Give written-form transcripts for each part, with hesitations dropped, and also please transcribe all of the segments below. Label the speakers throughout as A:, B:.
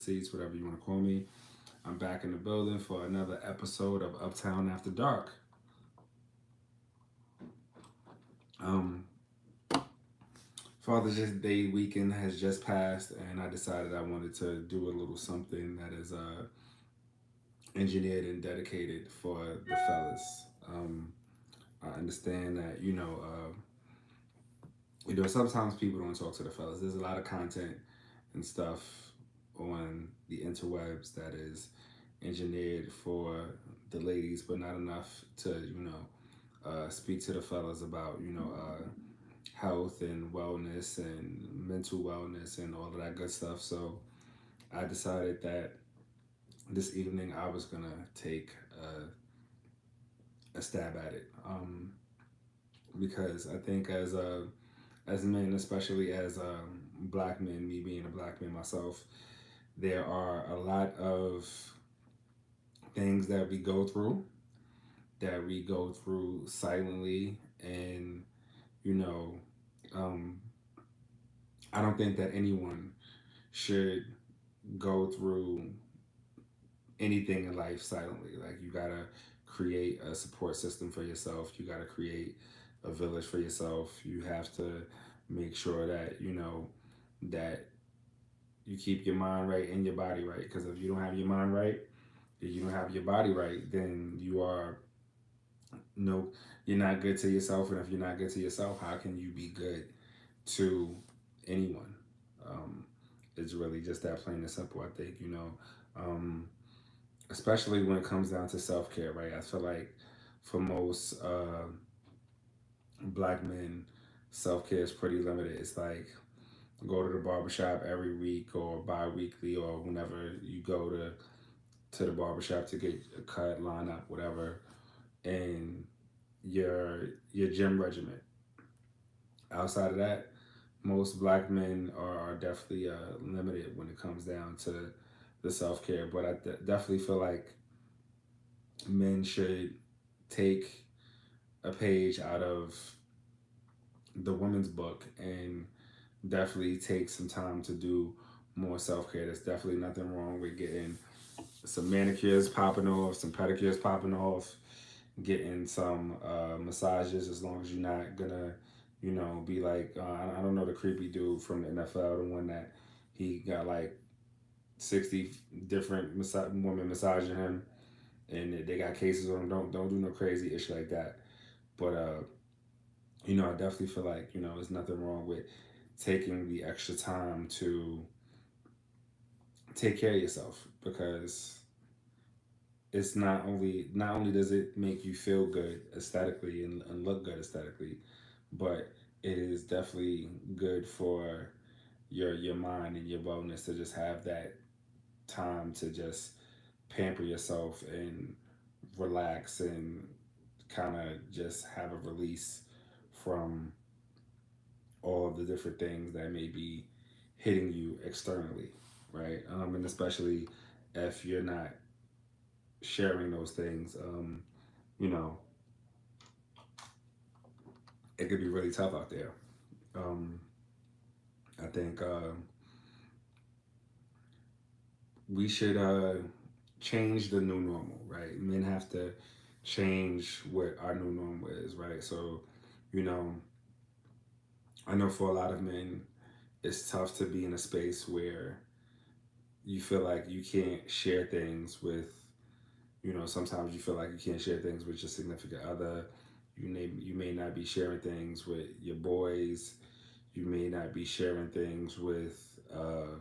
A: seats, whatever you want to call me. I'm back in the building for another episode of Uptown After Dark. Um, Father's Day weekend has just passed, and I decided I wanted to do a little something that is engineered and dedicated for the fellas. I understand that sometimes people don't talk to the fellas. There's a lot of content and stuff on the interwebs that is engineered for the ladies, but not enough to speak to the fellas about health and wellness and mental wellness and all of that good stuff. So I decided that this evening I was gonna take a stab at it, because I think as men, especially as black men, me being a black man myself, there are a lot of things that we go through silently, and you know um, I don't think that anyone should go through anything in life silently. Like, you gotta create a support system for yourself, you gotta create a village for yourself, you have to make sure that that you keep your mind right and your body right, because if you don't have your mind right, if you don't have your body right, then you are no you're not good to yourself, and if you're not good to yourself, how can you be good to anyone? um, it's really just that plain and simple. I think um, especially when it comes down to self-care, right? I feel like for most black men, self-care is pretty limited. It's like go to the barbershop every week or bi-weekly, or whenever you go to the barbershop to get a cut, line up, whatever, and your gym regimen. Outside of that, most black men are definitely limited when it comes down to the self-care. But I definitely feel like men should take a page out of the women's book and definitely take some time to do more self-care. There's definitely nothing wrong with getting some manicures popping off, some pedicures popping off, getting some massages, as long as you're not gonna, be like, I don't know, the creepy dude from the NFL, the one that he got like 60 different women massaging him, and they got cases on him. Don't do no crazy issue like that. But I definitely feel like there's nothing wrong with taking the extra time to take care of yourself, because it's not only does it make you feel good aesthetically and look good aesthetically, but it is definitely good for your mind and your wellness to just have that time to just pamper yourself and relax and kind of just have a release from all of the different things that may be hitting you externally, right? And especially if you're not sharing those things, you know, it could be really tough out there. Um, I think we should change the new normal, right? Men have to change what our new normal is, right? So, you know, I know for a lot of men, it's tough to be in a space where you feel like you can't share things with, sometimes you feel like you can't share things with your significant other. You may not be sharing things with your boys. You may not be sharing things with a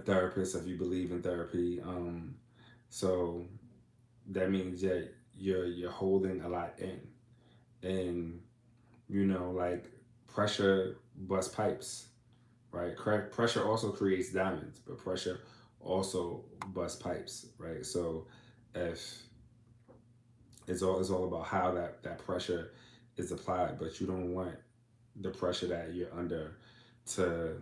A: therapist if you believe in therapy. So that means that you're holding a lot in, and like pressure busts pipes, right? Pressure also creates diamonds, but pressure also busts pipes, right? So if it's all about how that pressure is applied, but you don't want the pressure that you're under to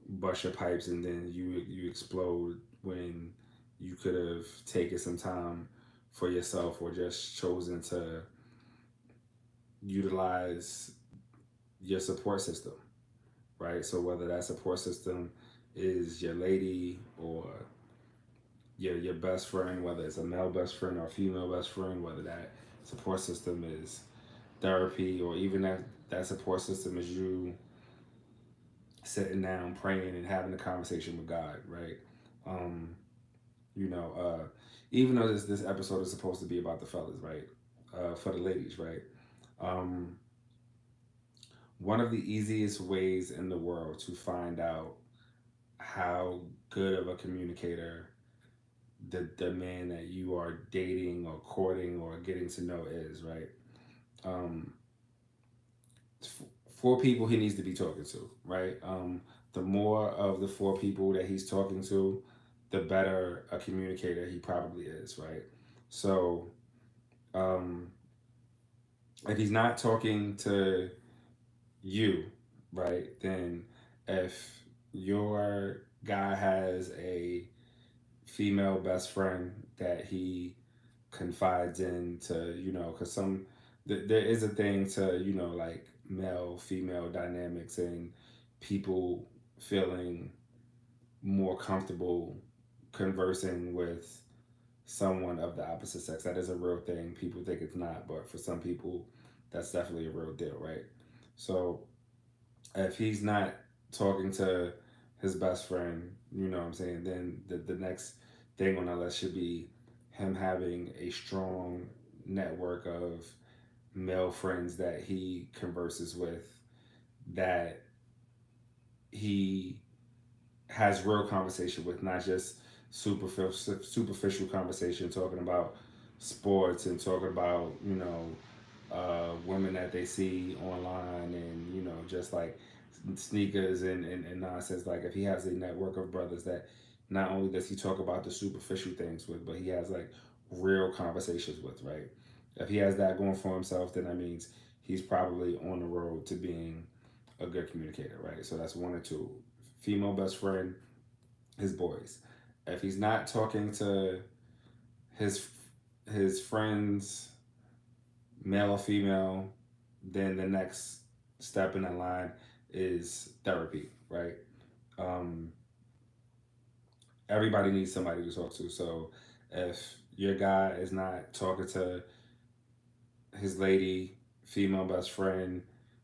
A: bust your pipes and then you explode, when you could have taken some time for yourself, or just chosen to utilize your support system, right? So whether that support system is your lady or your best friend, whether it's a male best friend or a female best friend, whether that support system is therapy or even that support system is you sitting down praying and having a conversation with God, right? Um, you know, even though this episode is supposed to be about the fellas, right? For the ladies, right? Um, one of the easiest ways in the world to find out how good of a communicator the man that you are dating or courting or getting to know is, right? Um, four people he needs to be talking to, right? The more of the four people that he's talking to, the better a communicator he probably is, right? So, um, if he's not talking to you, right, then if your guy has a female best friend that he confides in to, because there is a thing to, like male female dynamics and people feeling more comfortable conversing with someone of the opposite sex. That is a real thing. People think it's not, but for some people, that's definitely a real deal, right? So if he's not talking to his best friend, you know what I'm saying, then the next thing on the list should be him having a strong network of male friends that he converses with, that he has real conversation with, not just superficial conversation talking about sports and talking about women that they see online and just like sneakers and nonsense. Like if he has a network of brothers that not only does he talk about the superficial things with, but he has like real conversations with, right? If he has that going for himself, then that means he's probably on the road to being a good communicator, right? So that's one or two. Female best friend, his boys. If he's not talking to his his friends, male or female, then the next step in the line is therapy, right? Um, Everybody needs somebody to talk to. So if your guy is not talking to his lady, female best friend,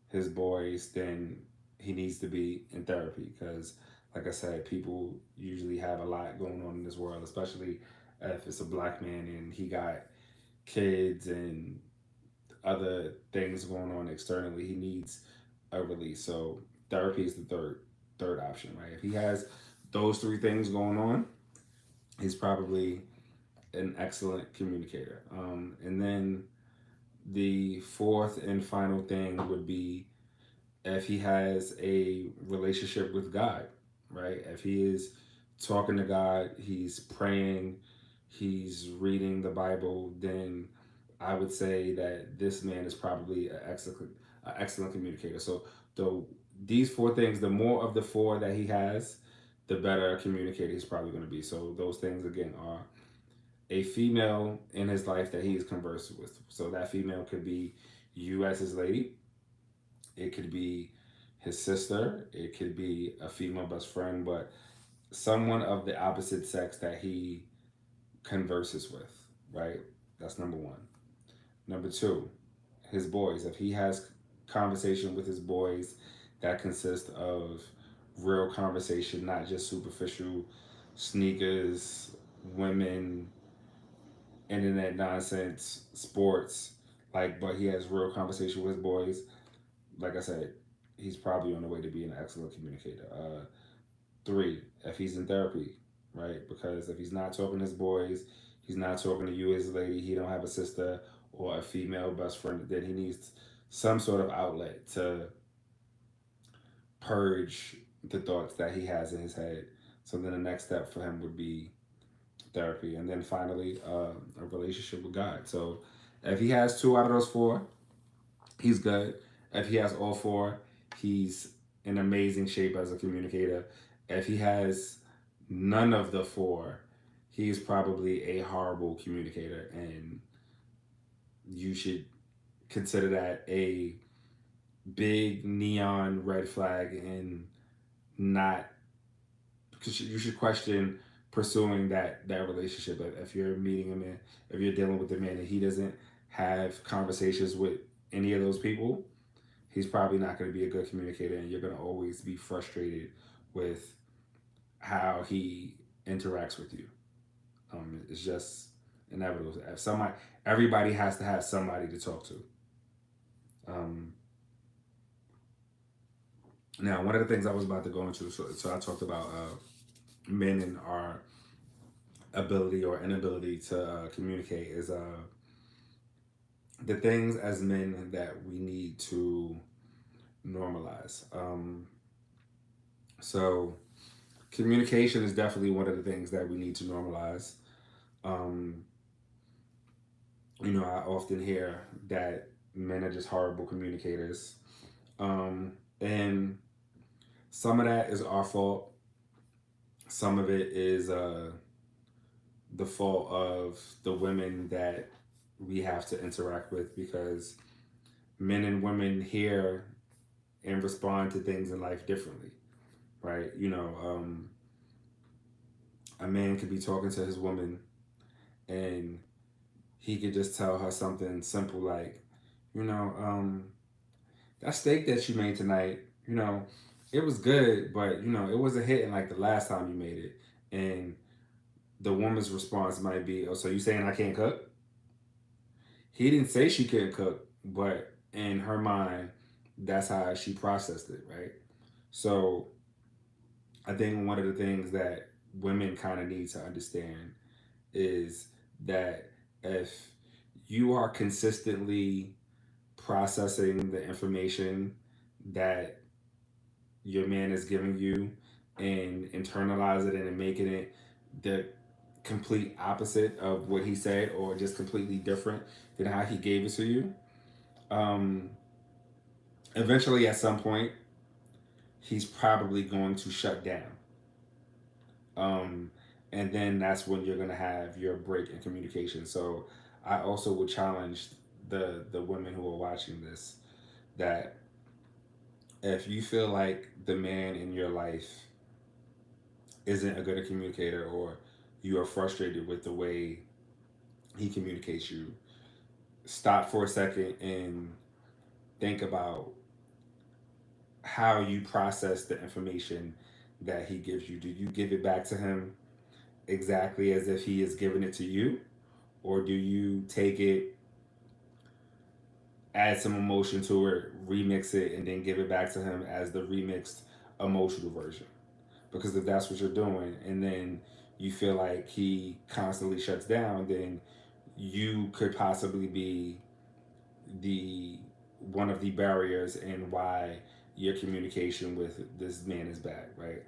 A: his boys, then he needs to be in therapy because, like I said, people usually have a lot going on in this world, especially if it's a black man and he got kids and other things going on externally. He needs a release. So therapy is the third option, right? If he has those three things going on, he's probably an excellent communicator. And then the fourth and final thing would be if he has a relationship with God, right? If he is talking to God, he's praying, he's reading the Bible, then I would say that this man is probably an excellent communicator. So the these four things, the more of the four that he has, the better a communicator he's probably going to be. So those things again are a female in his life that he is conversing with. So that female could be you as his lady. It could be his sister. It could be a female best friend, but someone of the opposite sex that he converses with, right? That's number one. Number two, his boys. If he has conversation with his boys that consist of real conversation, not just superficial sneakers, women, internet nonsense, sports, like, but he has real conversation with his boys. Like I said, he's probably on the way to being an excellent communicator. Three, if he's in therapy, right? Because if he's not talking to his boys, he's not talking to you, his lady, he don't have a sister or a female best friend, then he needs some sort of outlet to purge the thoughts that he has in his head. So then the next step for him would be therapy. And then finally, a relationship with God. So if he has two out of those four, he's good. If he has all four, he's in amazing shape as a communicator. If he has none of the four, he's probably a horrible communicator, and you should consider that a big neon red flag and not you should question pursuing that relationship. If you're meeting a man, if you're dealing with a man and he doesn't have conversations with any of those people, he's probably not going to be a good communicator, and you're going to always be frustrated with how he interacts with you. It's just inevitable. If somebody, everybody has to have somebody to talk to. Um, Now, one of the things I was about to go into, so I talked about men and our ability or inability to communicate is the things as men that we need to normalize. So communication is definitely one of the things that we need to normalize. Um, I often hear that men are just horrible communicators. And some of that is our fault. Some of it is the fault of the women that we have to interact with, because men and women hear and respond to things in life differently, right? A man could be talking to his woman and he could just tell her something simple like, you know, that steak that you made tonight, it was good, but it wasn't hitting like the last time you made it. And the woman's response might be, "Oh, so you saying I can't cook?" He didn't say she couldn't cook, but in her mind, that's how she processed it, right? So I think one of the things that women kind of need to understand is that if you are consistently processing the information that your man is giving you and internalize it and making it the complete opposite of what he said, or just completely different than how he gave it to you, um, eventually at some point he's probably going to shut down. um, and then that's when you're going to have your break in communication. So I also would challenge the women who are watching this, that if you feel like the man in your life isn't a good communicator, or you are frustrated with the way he communicates you, stop for a second and think about how you process the information that he gives you. Do you give it back to him exactly as if he is giving it to you? Or do you take it, add some emotion to it, remix it, and then give it back to him as the remixed emotional version? Because if that's what you're doing, and then you feel like he constantly shuts down, then you could possibly be the one of the barriers in why your communication with this man is bad, right?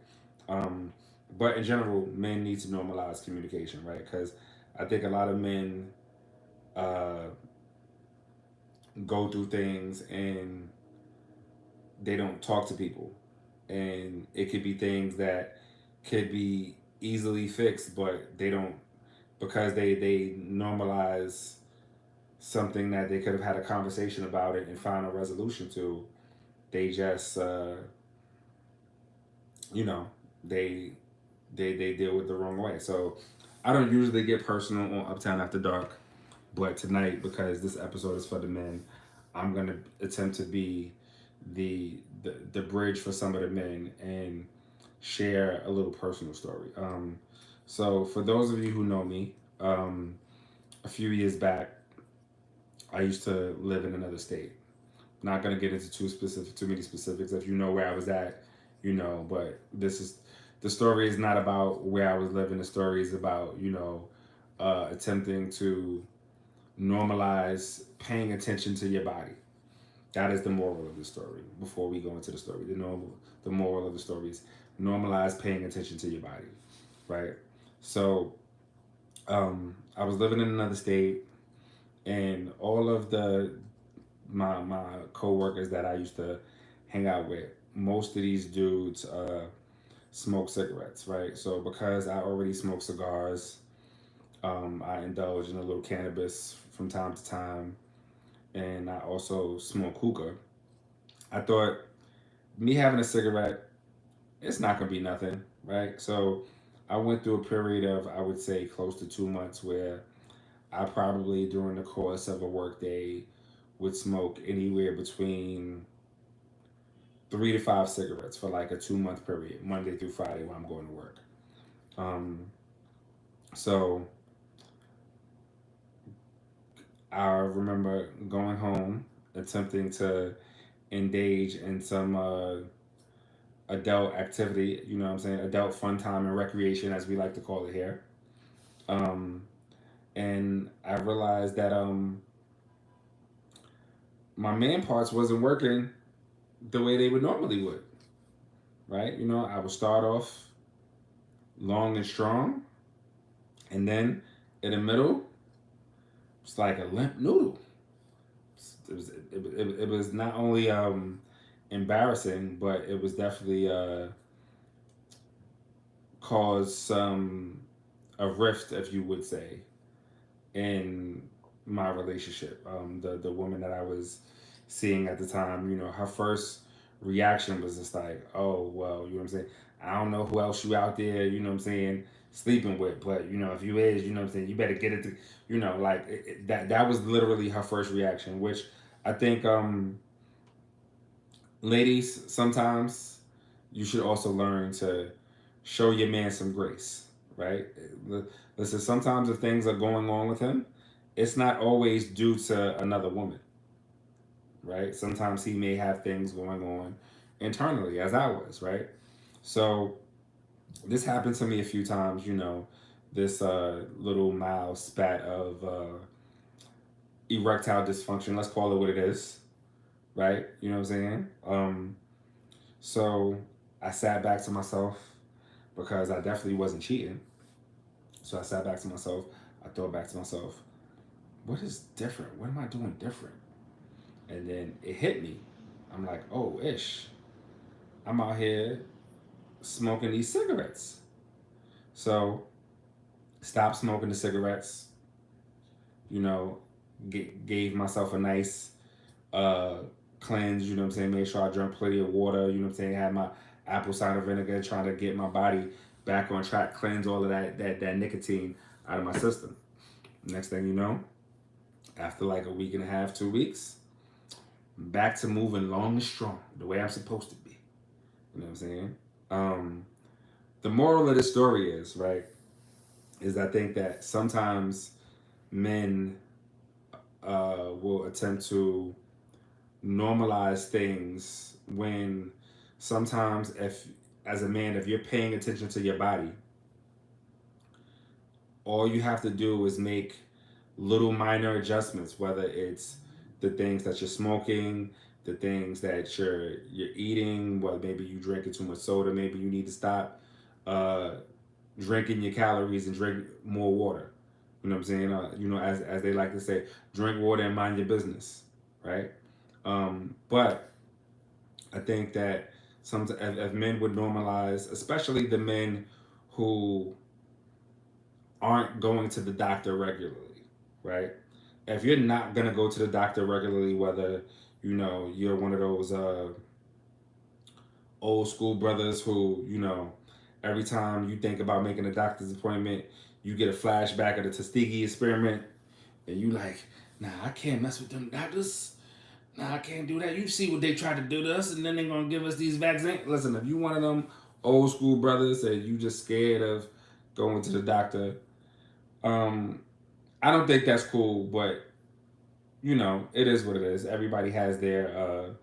A: Um, but in general, men need to normalize communication, right? Because I think a lot of men uh, go through things and they don't talk to people, and it could be things that could be easily fixed, but they don't, because they normalize something that they could have had a conversation about it and found a resolution to. They just you know they they deal with the wrong way. So I don't usually get personal on Uptown After Dark, but tonight, because this episode is for the men, I'm gonna attempt to be the bridge for some of the men and share a little personal story. So for those of you who know me, a few years back, I used to live in another state. Not gonna get into too many specifics. If you know where I was at, But the story is not about where I was living. The story is about attempting to normalize paying attention to your body. That is the moral of the story. Before we go into the story, the moral of the story is normalize paying attention to your body, right? So I was living in another state, and all of my coworkers that I used to hang out with, most of these dudes smoke cigarettes, right? So because I already smoke cigars, I indulge in a little cannabis from time to time, and I also smoke hookah. I thought, me having a cigarette, it's not gonna be nothing. right? So I went through a period of, I would say, close to 2 months where I probably during the course of a workday would smoke anywhere between 3 to 5 cigarettes for like a 2 month period, Monday through Friday when I'm going to work. Um, so I remember going home, attempting to engage in some adult activity, you know what I'm saying, adult fun time and recreation, as we like to call it here. Um, and I realized that my man parts wasn't working the way they would normally would, right? You know, I would start off long and strong, and then in the middle, it's like a limp noodle. It was not only embarrassing, but it was definitely caused some a rift, if you would say, in my relationship. The woman that I was seeing at the time, you know, her first reaction was just like, "Oh well," you know what I'm saying. I don't know who else you out there, you know what I'm saying, sleeping with, but you know if you is, you know what I'm saying, you better get it to, you know, like that was literally her first reaction, which I think ladies sometimes you should also learn to show your man some grace, right? Listen, sometimes if things are going on with him, it's not always due to another woman, right? Sometimes he may have things going on internally, as I was, right? So this happened to me a few times, you know, this little mild spat of erectile dysfunction, let's call it what it is, right? You know what I'm saying? So I sat back to myself because I definitely wasn't cheating. So I sat back to myself. I thought back to myself, what is different? What am I doing different? And then it hit me. I'm like, oh, ish. I'm out here smoking these cigarettes. So stopped smoking the cigarettes, you know, gave myself a nice uh, cleanse, you know what I'm saying? Made sure I drank plenty of water, you know what I'm saying? Had my apple cider vinegar, trying to get my body back on track, cleanse all of that nicotine out of my system. Next thing you know, after like a week and a half, 2 weeks, I'm back to moving long and strong, the way I'm supposed to be. You know what I'm saying? Um, the moral of the story is, right, is I think that sometimes men will attempt to normalize things when sometimes if as a man if you're paying attention to your body, all you have to do is make little minor adjustments, whether it's the things that you're smoking, the things that you're eating, well maybe you drinking too much soda, maybe you need to stop uh, drinking your calories and drink more water. You know what I'm saying? You know, as they like to say, drink water and mind your business, right? But I think that some if men would normalize, especially the men who aren't going to the doctor regularly, right? If you're not gonna go to the doctor regularly, whether you know you're one of those old school brothers who you know every time you think about making a doctor's appointment, you get a flashback of the Tuskegee experiment, and you like, nah, I can't mess with them doctors. Nah, I can't do that. You see what they try to do to us, and then they're gonna give us these vaccines. Listen, if you one of them old school brothers and you just scared of going to the doctor, um, I don't think that's cool. But you know, it is what it is. Everybody has their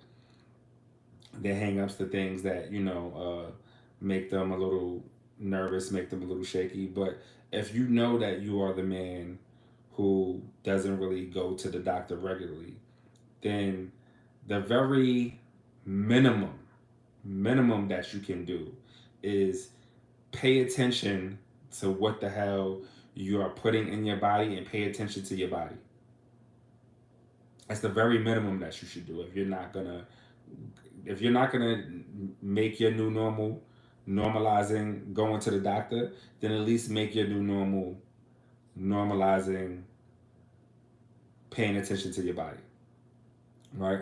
A: hangups, the things that you know make them a little nervous, make them a little shaky. But if you know that you are the man who doesn't really go to the doctor regularly, then the very minimum minimum that you can do is pay attention to what the hell you are putting in your body and pay attention to your body. That's the very minimum that you should do if you're not gonna make your new normal normalizing going to the doctor, then at least make your new normal normalizing paying attention to your body, right?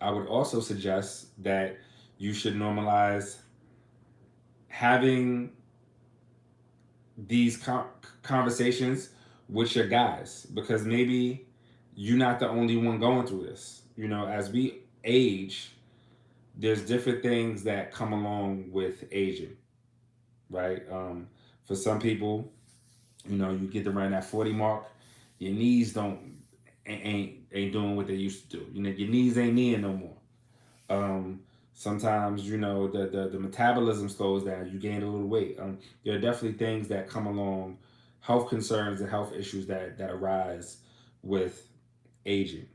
A: I would also suggest that you should normalize having these conversations with your guys, because maybe you're not the only one going through this. You know, as we age, there's different things that come along with aging, right? For some people, you know, you get around that 40 mark, your knees don't ain't doing what they used to do. You know, your knees ain't kneeing no more. Um, Sometimes, you know, the metabolism slows down. You gain a little weight. There are definitely things that come along, health concerns and health issues that arise with aging,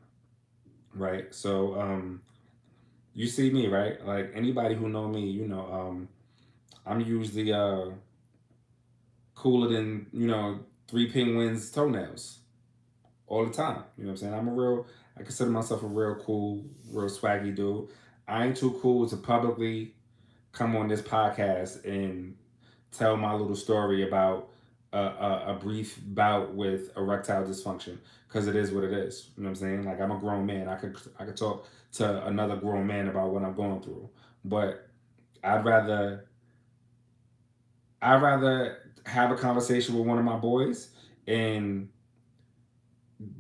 A: right? So you see me, right? Like anybody who know me, you know, I'm usually cooler than, you know, three penguins' toenails all the time. You know what I'm saying? I consider myself a real cool, real swaggy dude. I ain't too cool to publicly come on this podcast and tell my little story about a brief bout with erectile dysfunction, because it is what it is. You know what I'm saying? Like, I'm a grown man. I could talk to another grown man about what I'm going through, but I'd rather I'd rather have a conversation with one of my boys and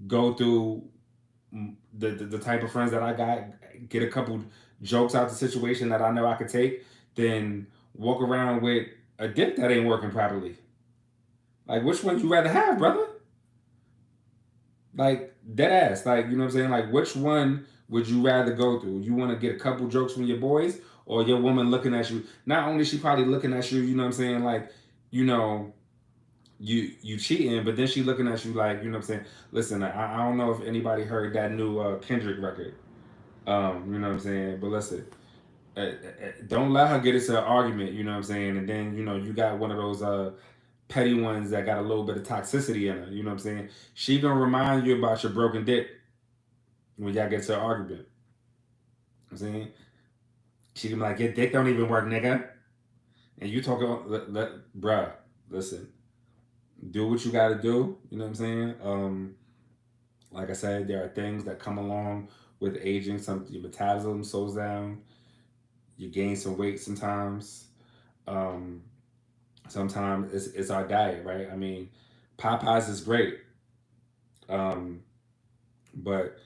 A: go through the type of friends that I got, get a couple jokes out the situation that I know I could take, than walk around with a dick that ain't working properly. Like, which one you rather have, brother? Like, dead ass. Like, you know what I'm saying? Like, which one would you rather go through? You want to get a couple jokes from your boys, or your woman looking at you? Not only she probably looking at you, you know what I'm saying? Like, you know, you cheating, but then she looking at you like, you know what I'm saying? Listen, I don't know if anybody heard that new Kendrick record. You know what I'm saying? But listen, don't let her get into an argument, you know what I'm saying? And then, you know, you got one of those petty ones that got a little bit of toxicity in her, you know what I'm saying? She gonna remind you about your broken dick when y'all get to an argument. You know what I'm saying? She gonna be like, your dick don't even work, nigga. And you talking, bruh, listen, do what you gotta do, you know what I'm saying? Like I said, there are things that come along with aging. Some your metabolism slows down, you gain some weight sometimes. Um, Sometimes it's our diet, right? I mean, Popeyes is great, um, but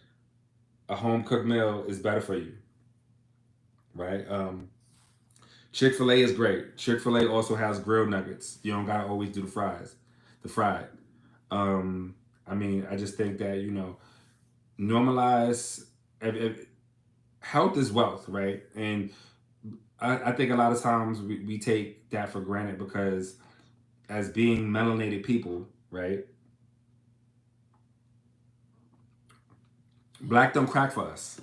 A: a home cooked meal is better for you, right? Chick-fil-A is great. Chick-fil-A also has grilled nuggets. You don't gotta always do the fried. Um, I mean, I just think that, you know, normalize. If health is wealth, right? And I think a lot of times we take that for granted, because as being melanated people, right? Black don't crack for us,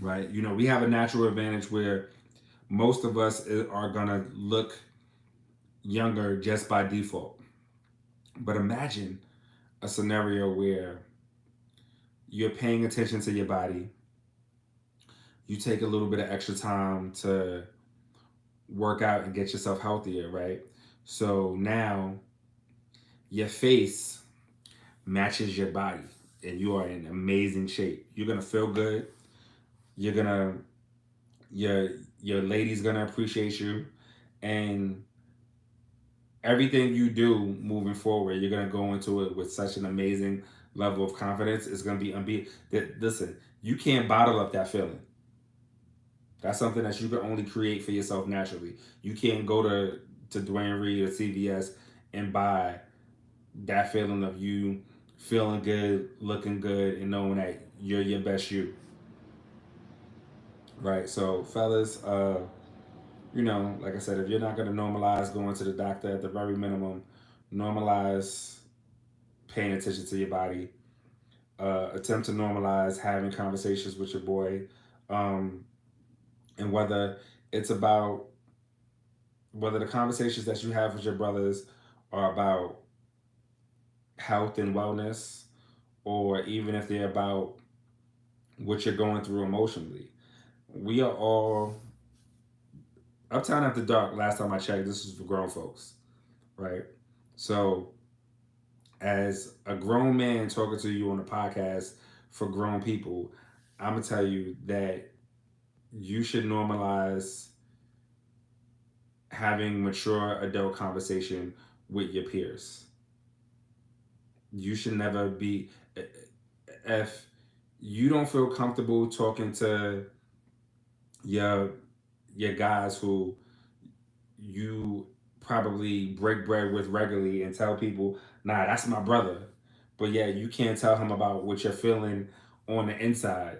A: right? You know, we have a natural advantage where most of us are gonna look younger just by default. But imagine a scenario where you're paying attention to your body, you take a little bit of extra time to work out and get yourself healthier, right? So now your face matches your body and you are in amazing shape. You're gonna feel good. You're gonna your your lady's gonna appreciate you, and everything you do moving forward, you're gonna go into it with such an amazing level of confidence. It's gonna be that. Listen, you can't bottle up that feeling. That's something that you can only create for yourself naturally. You can't go to Dwayne Reed or CVS and buy that feeling of you feeling good, looking good, and knowing that you're your best you. Right. So, fellas, you know, like I said, if you're not going to normalize going to the doctor, at the very minimum, normalize paying attention to your body. Attempt to normalize having conversations with your boy, um, and it's about whether the conversations that you have with your brothers are about health and wellness, or even if they're about what you're going through emotionally. We are all Uptown After Dark. Last time I checked, this is for grown folks, right? So, as a grown man talking to you on a podcast for grown people, I'm gonna tell you that you should normalize having mature adult conversation with your peers. You should never be, if you don't feel comfortable talking to your your guys who you probably break bread with regularly and tell people, nah, that's my brother. But yeah, you can't tell him about what you're feeling on the inside,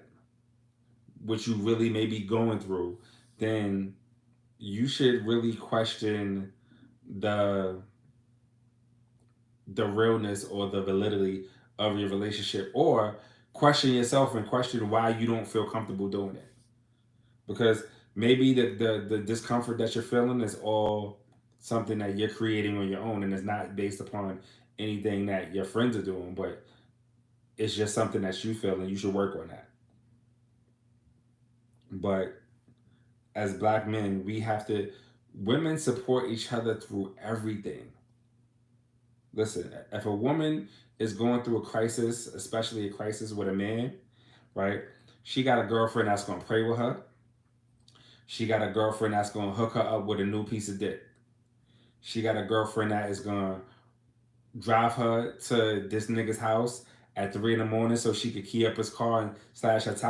A: what you really may be going through, then you should really question the the realness or the validity of your relationship, or question yourself and question why you don't feel comfortable doing it. Because maybe the discomfort that you're feeling is all something that you're creating on your own, and it's not based upon anything that your friends are doing, but it's just something that you feel and you should work on that. But as black men, we have to, women support each other through everything. Listen, if a woman is going through a crisis, especially a crisis with a man, right? She got a girlfriend that's gonna pray with her. She got a girlfriend that's gonna hook her up with a new piece of dick. She got a girlfriend that is gonna drive her to this nigga's house at 3 in the morning so she could key up his car and slash his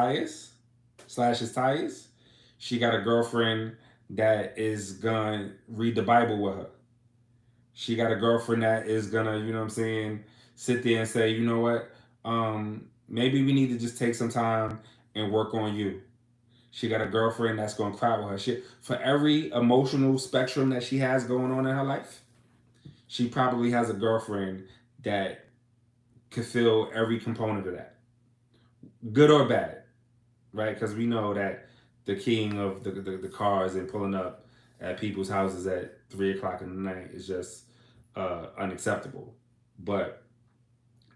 A: tires. She got a girlfriend that is gonna read the Bible with her. She got a girlfriend that is gonna, you know what I'm saying, sit there and say, you know what, maybe we need to just take some time and work on you. She got a girlfriend that's gonna cry with her. Shit, for every emotional spectrum that she has going on in her life, she probably has a girlfriend that could feel every component of that, good or bad, right? Because we know that the king of the cars and pulling up at people's houses at 3 o'clock in the night is just unacceptable. But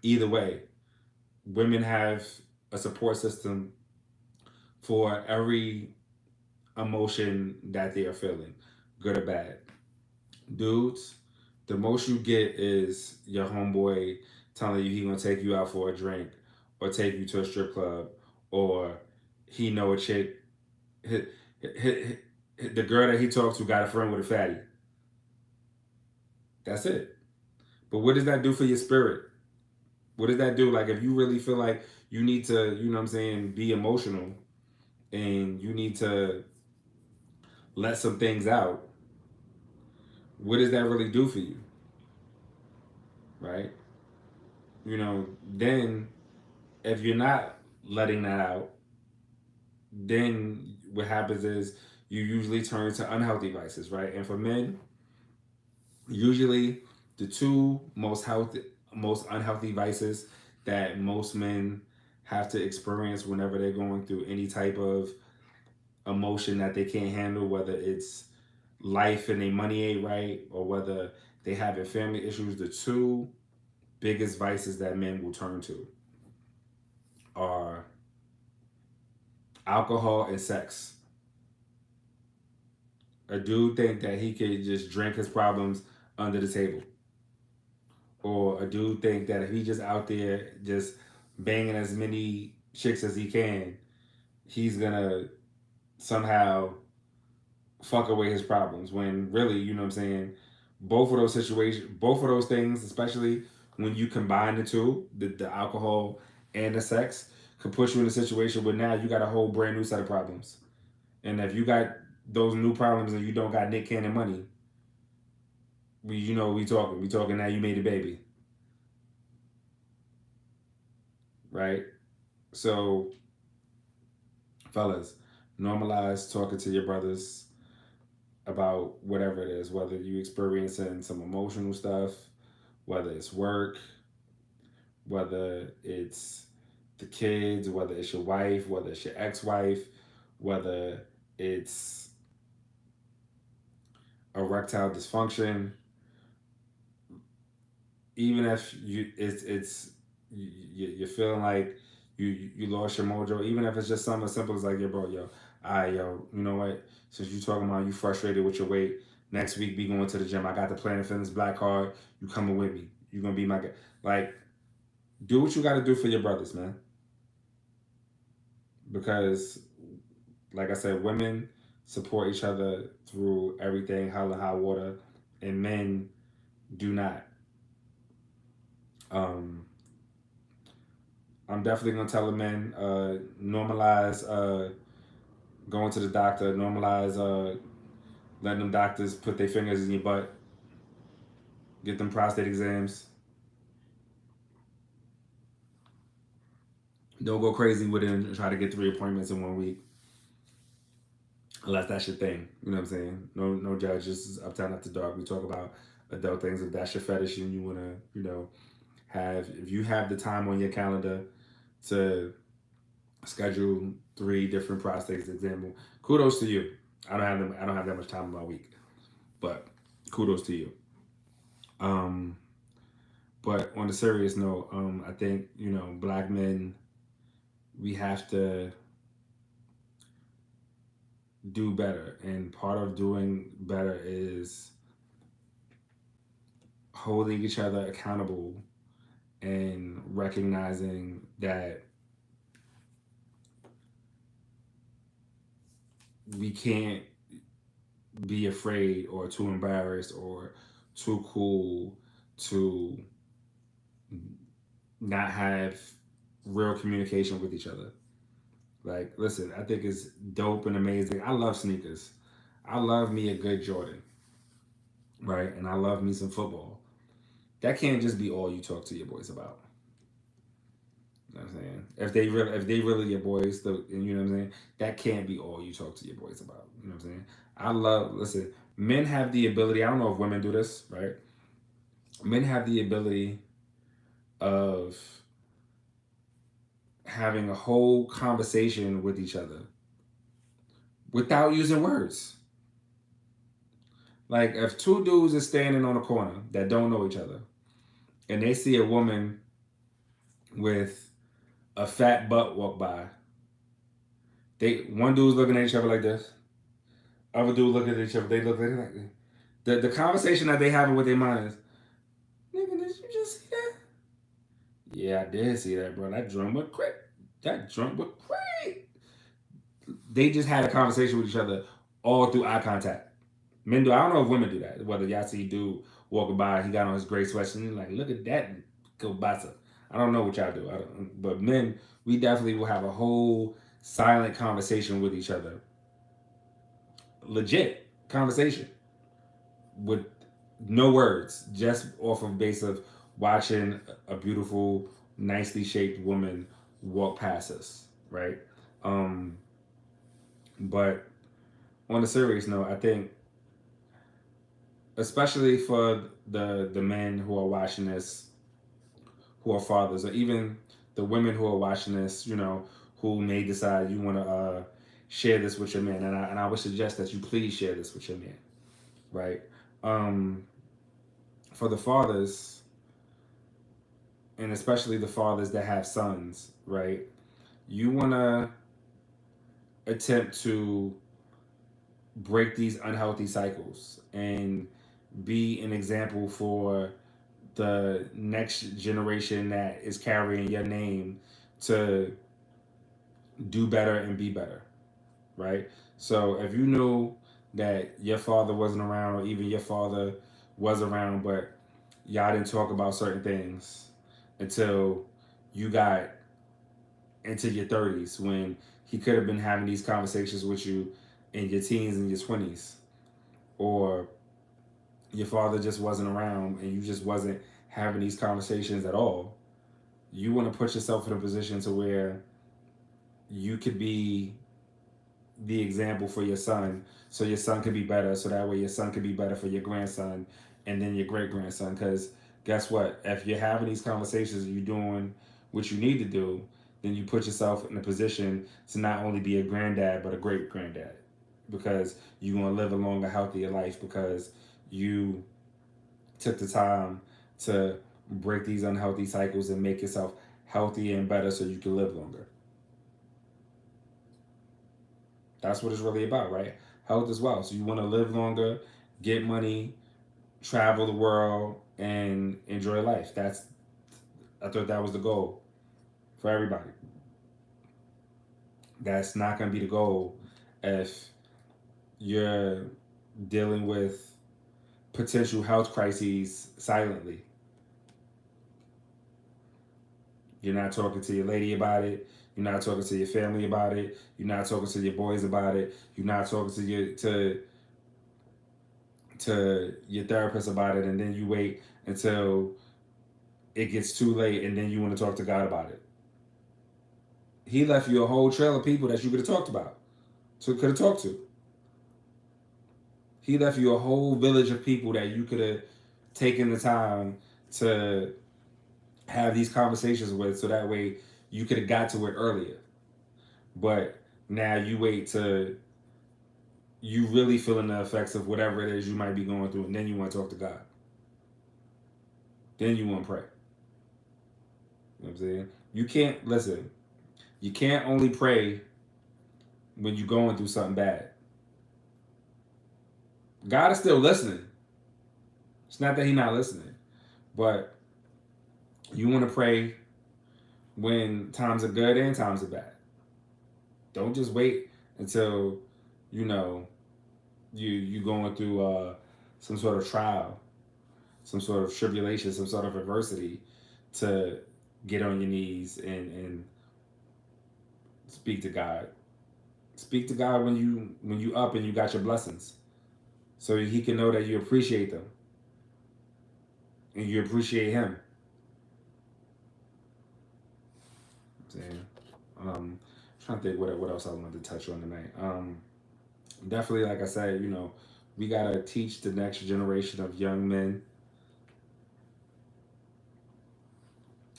A: either way, women have a support system for every emotion that they are feeling, good or bad. Dudes, the most you get is your homeboy telling you he gonna take you out for a drink, or take you to a strip club, or he know a chick. He, he, the girl that he talks to got a friend with a fatty. That's it. But what does that do for your spirit? What does that do? Like, if you really feel like you need to, you know what I'm saying, be emotional, and you need to let some things out, what does that really do for you? Right? Then if you're not letting that out, then what happens is you usually turn to unhealthy vices, right? And for men, usually the two most unhealthy vices that most men have to experience whenever they're going through any type of emotion that they can't handle, whether it's life and their money ain't right, or whether they having family issues, the two biggest vices that men will turn to are alcohol and sex. A dude think that he could just drink his problems under the table, or a dude think that if he just out there just banging as many chicks as he can, he's gonna somehow fuck away his problems. When really, you know what I'm saying, both of those things, especially when you combine the two, the alcohol and the sex, could push you in a situation where now you got a whole brand new set of problems. And if you got those new problems and you don't got Nick Cannon money, we talking now you made a baby, right? So, fellas, normalize talking to your brothers about whatever it is, whether you experiencing some emotional stuff, whether it's work, whether it's the kids, whether it's your wife, whether it's your ex-wife, whether it's erectile dysfunction, even if you're feeling like you lost your mojo, even if it's just something as simple as like, yo, bro, yo, yo, you know what? Since you talking about you frustrated with your weight, next week be going to the gym. I got the Planet Fitness Black card. You coming with me? You gonna be my guy? Like, do what you got to do for your brothers, man. Because, like I said, women support each other through everything, hell and high water, and men do not. Um, I'm definitely gonna tell the men normalize going to the doctor, normalize letting them doctors put their fingers in your butt, get them prostate exams. Don't go crazy with it and try to get 3 appointments in 1 week, unless that's your thing. You know what I'm saying? No, no judge. This is Uptown After Dark. We talk about adult things. If that's your fetish and you wanna, have if you have the time on your calendar to schedule 3 different prostate exams, kudos to you. I don't have that much time in my week, but kudos to you. Um, but on a serious note, I think black men, we have to do better, and part of doing better is holding each other accountable and recognizing that we can't be afraid or too embarrassed or too cool to not have real communication with each other. Like, listen, I think it's dope and amazing. I love sneakers. I love me a good Jordan, right? And I love me some football. That can't just be all you talk to your boys about. You know what I'm saying? If they really your boys, you know what I'm saying? That can't be all you talk to your boys about. You know what I'm saying? Listen, men have the ability, I don't know if women do this, right? Men have the ability of having a whole conversation with each other without using words. Like, if two dudes are standing on a corner that don't know each other and they see a woman with a fat butt walk by, one dude's looking at each other like this, other dude looking at each other, they look like the conversation that they having with their mind is, nigga, did you just see that? Yeah, I did see that, bro. That drunk was quick. That drunk was great. They just had a conversation with each other all through eye contact. Men do. I don't know if women do that. Whether y'all see dude walking by, he got on his gray sweatshirt, and like, look at that kielbasa. I don't know what y'all do. But men, we definitely will have a whole silent conversation with each other. Legit conversation with no words, just off of base of watching a beautiful, nicely shaped woman walk past us, right? Um, but on a serious note, I think, especially for the men who are watching this, who are fathers, or even the women who are watching this, who may decide you want to share this with your man, and I would suggest that you please share this with your man, right? Um, for the fathers, and especially the fathers that have sons, right? You want to attempt to break these unhealthy cycles and be an example for the next generation that is carrying your name to do better and be better, right? So if you knew that your father wasn't around, or even your father was around, but y'all didn't talk about certain things until you got into your 30s, when he could have been having these conversations with you in your teens and your 20s, or your father just wasn't around and you just wasn't having these conversations at all. You want to put yourself in a position to where you could be the example for your son, so your son could be better, so that way your son could be better for your grandson and then your great grandson. Because guess what, if you're having these conversations and you're doing what you need to do, then you put yourself in a position to not only be a granddad but a great granddad, because you're going to live a longer, healthier life, because you took the time to break these unhealthy cycles and make yourself healthier and better so you can live longer. That's what it's really about, right? Health as well. So you want to live longer, get money, travel the world, and enjoy life. I thought that was the goal for everybody. That's not going to be the goal if you're dealing with potential health crises silently. You're not talking to your lady about it. You're not talking to your family about it. You're not talking to your boys about it. You're not talking to your therapist about it, and then you wait until it gets too late, and then you want to talk to God about it. He left you a whole trail of people that you could have talked about, so could have talked to. He left you a whole village of people that you could have taken the time to have these conversations with, so that way you could have got to it earlier. But now you wait to you really feeling the effects of whatever it is you might be going through, and then you want to talk to God. Then you want to pray. You know what I'm saying? You can't listen. You can't only pray when you're going through something bad. God is still listening. It's not that He's not listening, but you want to pray when times are good and times are bad. Don't just wait until you know you going through some sort of trial, some sort of tribulation, some sort of adversity to get on your knees and speak to God. Speak to God when you up and you got your blessings, so He can know that you appreciate them and you appreciate Him. I'm saying, trying to think what else I wanted to touch on tonight. Definitely, like I said, we gotta teach the next generation of young men.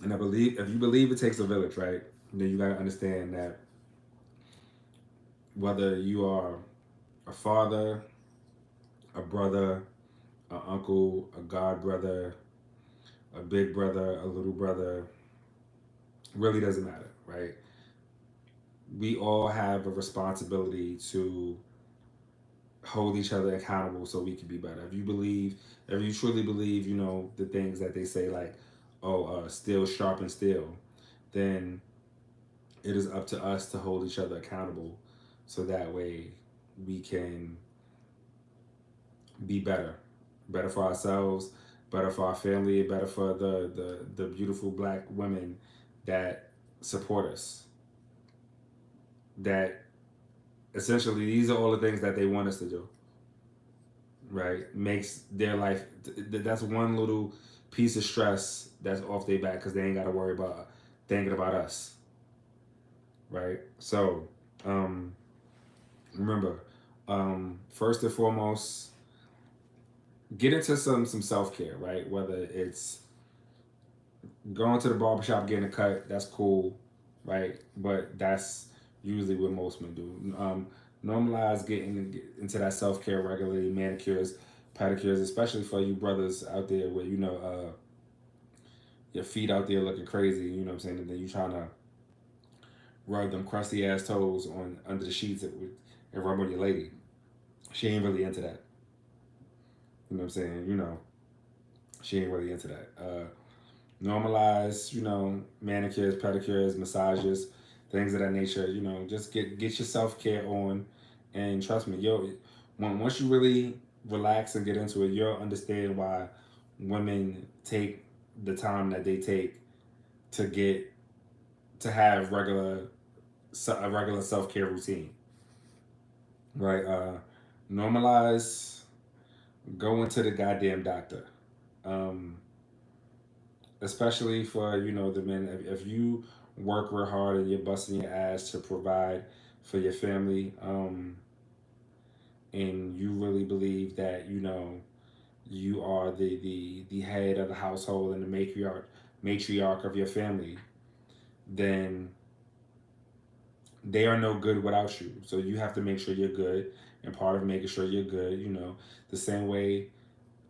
A: And I believe if you believe it takes a village, right? Then you gotta understand that whether you are a father, a brother, an uncle, a god brother, a big brother, a little brother, really doesn't matter, right? We all have a responsibility to hold each other accountable so we can be better. If you truly believe, the things that they say, like, oh, steel sharpens steel, then it is up to us to hold each other accountable so that way we can be better. Better for ourselves, better for our family, better for the beautiful black women that support us. That essentially these are all the things that they want us to do, right? Makes their life, that's one little piece of stress that's off their back because they ain't got to worry about thinking about us, right? So remember, first and foremost, get into some self-care, right? Whether it's going to the barbershop, getting a cut, that's cool, right? But that's usually what most men do. Normalize getting into that self-care regularly, manicures, pedicures, especially for you brothers out there where your feet out there looking crazy, you know what I'm saying, and then you trying to rub them crusty ass toes on under the sheets and rub on your lady. She ain't really into that. You know what I'm saying? She ain't really into that. Normalize, manicures, pedicures, massages, things of that nature. Just get your self care on, and trust me, once you really relax and get into it, you'll understand why women take the time that they take to get to have a regular self care routine, right? Normalize going to the goddamn doctor. Um, Especially for the men. If you work real hard and you're busting your ass to provide for your family, and you really believe that you are the head of the household and the matriarch of your family, then they are no good without you. So you have to make sure you're good, and part of making sure you're good, the same way,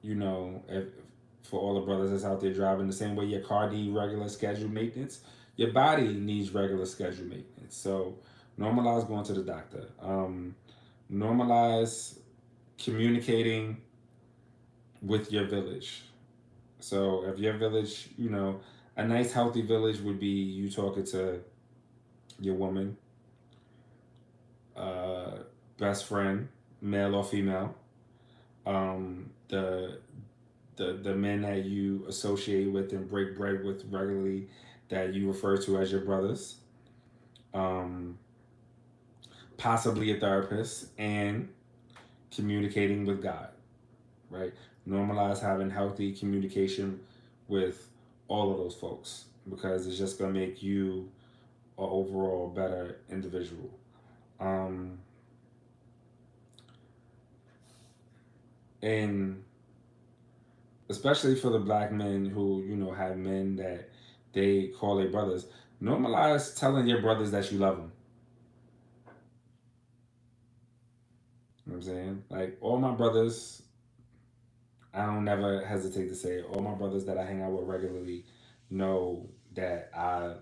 A: if for all the brothers that's out there driving, the same way your car needs regular scheduled maintenance, your body needs regular scheduled maintenance. So normalize going to the doctor. Normalize communicating with your village. So if your village, a nice healthy village would be you talking to your woman, uh, best friend. male or female, the the men that you associate with and break bread with regularly, that you refer to as your brothers, um, possibly a therapist, and communicating with God, right? Normalize having healthy communication with all of those folks, because it's just going to make you an overall better individual. Um, and especially for the black men who, have men that they call their brothers, normalize telling your brothers that you love them. You know what I'm saying? Like, all my brothers, I don't never hesitate to say it, all my brothers that I hang out with regularly know that I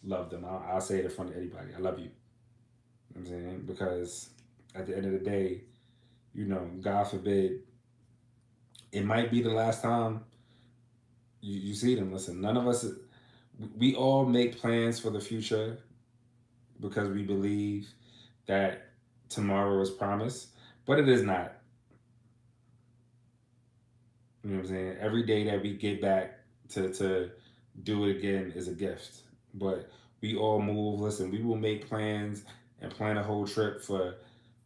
A: love them. I'll say it in front of anybody. I love you. You know what I'm saying? Because at the end of the day, God forbid, it might be the last time you see them. Listen, none of us, we all make plans for the future because we believe that tomorrow is promised, but it is not. You know what I'm saying? Every day that we get back to do it again is a gift. But we all move. Listen, we will make plans and plan a whole trip for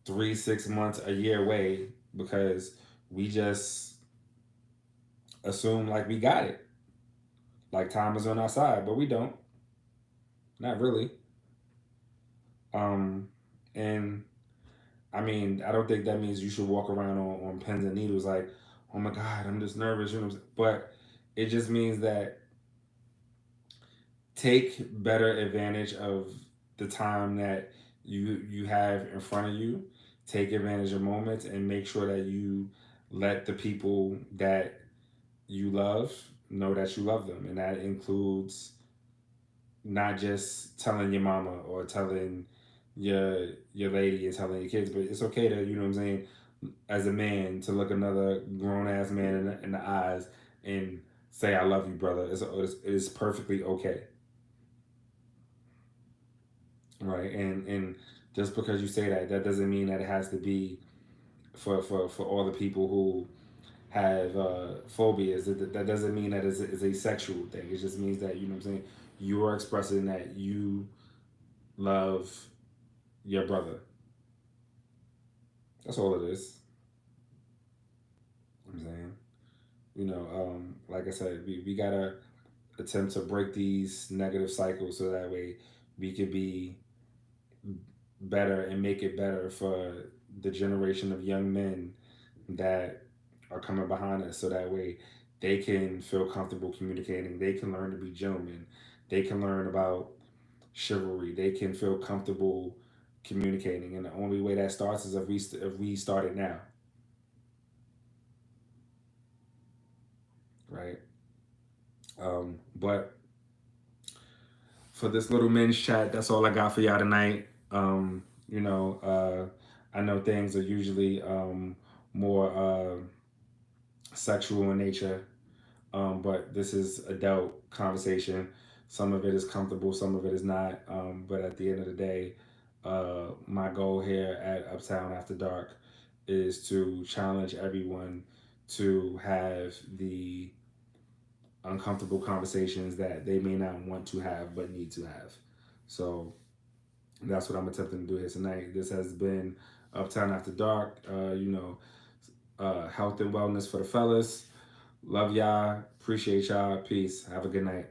A: 3, 6 months, a year away, because we just assume like we got it. Like time is on our side, but we don't. Not really. Um, and I mean, I don't think that means you should walk around on pins and needles like, oh my God, I'm just nervous. But it just means that take better advantage of the time that you have in front of you. Take advantage of moments and make sure that you let the people that you love know that you love them, and that includes not just telling your mama or telling your lady and telling your kids, but it's okay to, you know what I'm saying, as a man, to look another grown ass man in the eyes and say I love you, brother. It's perfectly okay, right? And just because you say that, that doesn't mean that it has to be for all the people who have phobias. That doesn't mean that it's a sexual thing. It just means that, you know what I'm saying, you are expressing that you love your brother. That's all it is. I'm saying, like I said, we gotta attempt to break these negative cycles so that way we could be better and make it better for the generation of young men that are coming behind us, so that way they can feel comfortable communicating. They can learn to be gentlemen. They can learn about chivalry. They can feel comfortable communicating, and the only way that starts is if we start it now, right? But for this little men's chat, that's all I got for y'all tonight. I know things are usually more sexual in nature, but this is adult conversation. Some of it is comfortable, some of it is not. But at the end of the day, my goal here at Uptown After Dark is to challenge everyone to have the uncomfortable conversations that they may not want to have but need to have. So that's what I'm attempting to do here tonight. This has been Uptown After Dark. Health and wellness for the fellas. Love y'all. Appreciate y'all. Peace. Have a good night.